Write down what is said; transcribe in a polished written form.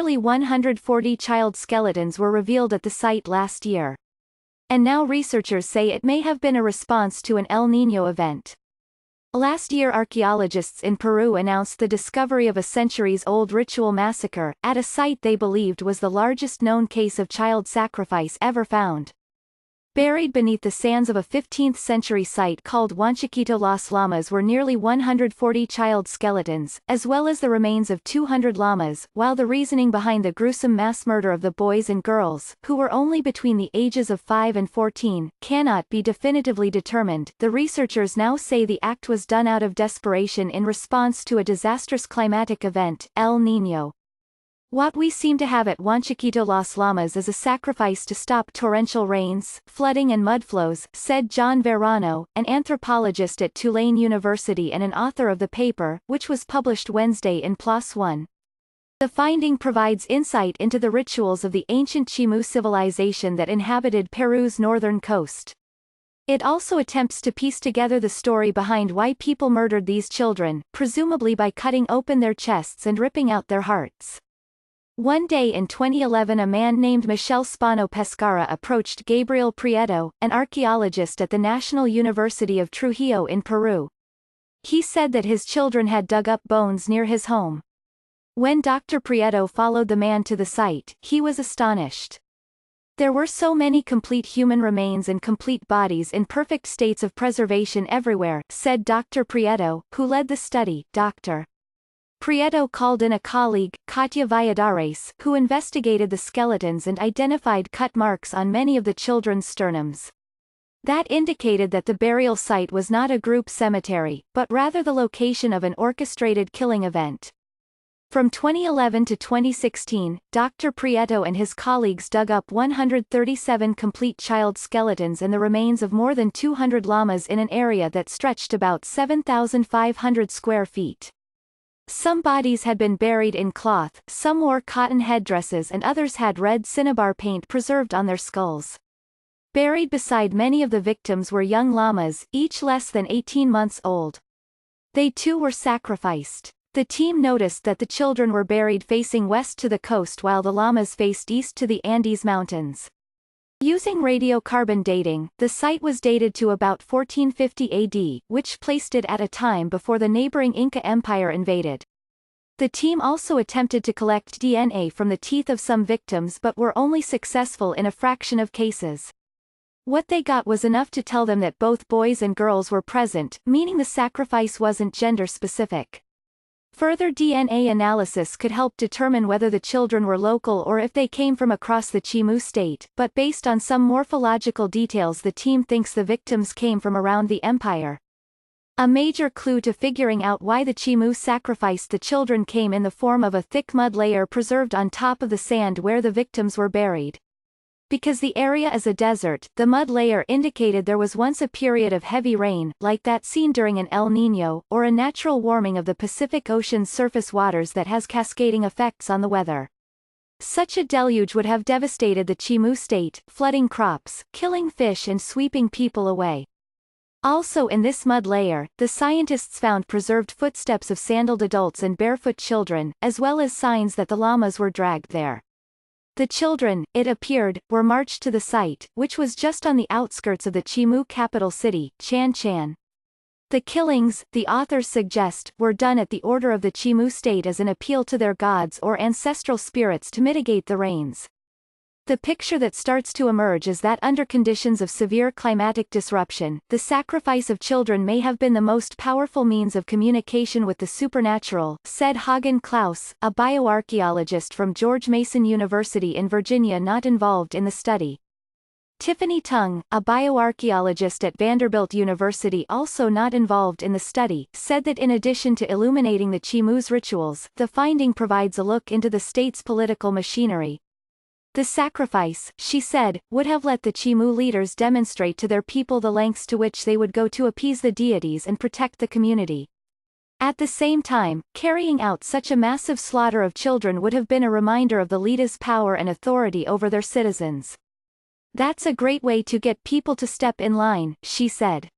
nearly 140 child skeletons were revealed at the site last year. And now researchers say it may have been a response to an El Niño event. Last year archaeologists in Peru announced the discovery of a centuries-old ritual massacre, at a site they believed was the largest known case of child sacrifice ever found. Buried beneath the sands of a 15th-century site called Huanchaquito Las Llamas were nearly 140 child skeletons, as well as the remains of 200 llamas, while the reasoning behind the gruesome mass murder of the boys and girls, who were only between the ages of 5 and 14, cannot be definitively determined. The researchers now say the act was done out of desperation in response to a disastrous climatic event, El Niño. What we seem to have at Huanchaquito Las Llamas is a sacrifice to stop torrential rains, flooding and mudflows, said John Verano, an anthropologist at Tulane University and an author of the paper, which was published Wednesday in PLOS One. The finding provides insight into the rituals of the ancient Chimu civilization that inhabited Peru's northern coast. It also attempts to piece together the story behind why people murdered these children, presumably by cutting open their chests and ripping out their hearts. One day in 2011 a man named Michel Spano Pescara approached Gabriel Prieto, an archaeologist at the National University of Trujillo in Peru. He said that his children had dug up bones near his home. When Dr. Prieto followed the man to the site, he was astonished. There were so many complete human remains and complete bodies in perfect states of preservation everywhere, said Dr. Prieto, who led the study. Dr. Prieto called in a colleague, Katya Valladares, who investigated the skeletons and identified cut marks on many of the children's sternums. That indicated that the burial site was not a group cemetery, but rather the location of an orchestrated killing event. From 2011 to 2016, Dr. Prieto and his colleagues dug up 137 complete child skeletons and the remains of more than 200 llamas in an area that stretched about 7,500 square feet. Some bodies had been buried in cloth, some wore cotton headdresses and others had red cinnabar paint preserved on their skulls. Buried beside many of the victims were young llamas, each less than 18 months old. They too were sacrificed. The team noticed that the children were buried facing west to the coast while the llamas faced east to the Andes Mountains. Using radiocarbon dating, the site was dated to about 1450 AD, which placed it at a time before the neighboring Inca Empire invaded. The team also attempted to collect DNA from the teeth of some victims but were only successful in a fraction of cases. What they got was enough to tell them that both boys and girls were present, meaning the sacrifice wasn't gender-specific. Further DNA analysis could help determine whether the children were local or if they came from across the Chimu state, but based on some morphological details the team thinks the victims came from around the empire. A major clue to figuring out why the Chimu sacrificed the children came in the form of a thick mud layer preserved on top of the sand where the victims were buried. Because the area is a desert, the mud layer indicated there was once a period of heavy rain, like that seen during an El Niño, or a natural warming of the Pacific Ocean's surface waters that has cascading effects on the weather. Such a deluge would have devastated the Chimu state, flooding crops, killing fish and sweeping people away. Also in this mud layer, the scientists found preserved footsteps of sandaled adults and barefoot children, as well as signs that the llamas were dragged there. The children, it appeared, were marched to the site, which was just on the outskirts of the Chimu capital city, Chan Chan. The killings, the authors suggest, were done at the order of the Chimu state as an appeal to their gods or ancestral spirits to mitigate the rains. The picture that starts to emerge is that under conditions of severe climatic disruption, the sacrifice of children may have been the most powerful means of communication with the supernatural, said Hagen Klaus, a bioarchaeologist from George Mason University in Virginia not involved in the study. Tiffany Tung, a bioarchaeologist at Vanderbilt University also not involved in the study, said that in addition to illuminating the Chimu's rituals, the finding provides a look into the state's political machinery. The sacrifice, she said, would have let the Chimu leaders demonstrate to their people the lengths to which they would go to appease the deities and protect the community. At the same time, carrying out such a massive slaughter of children would have been a reminder of the leaders' power and authority over their citizens. That's a great way to get people to step in line, she said.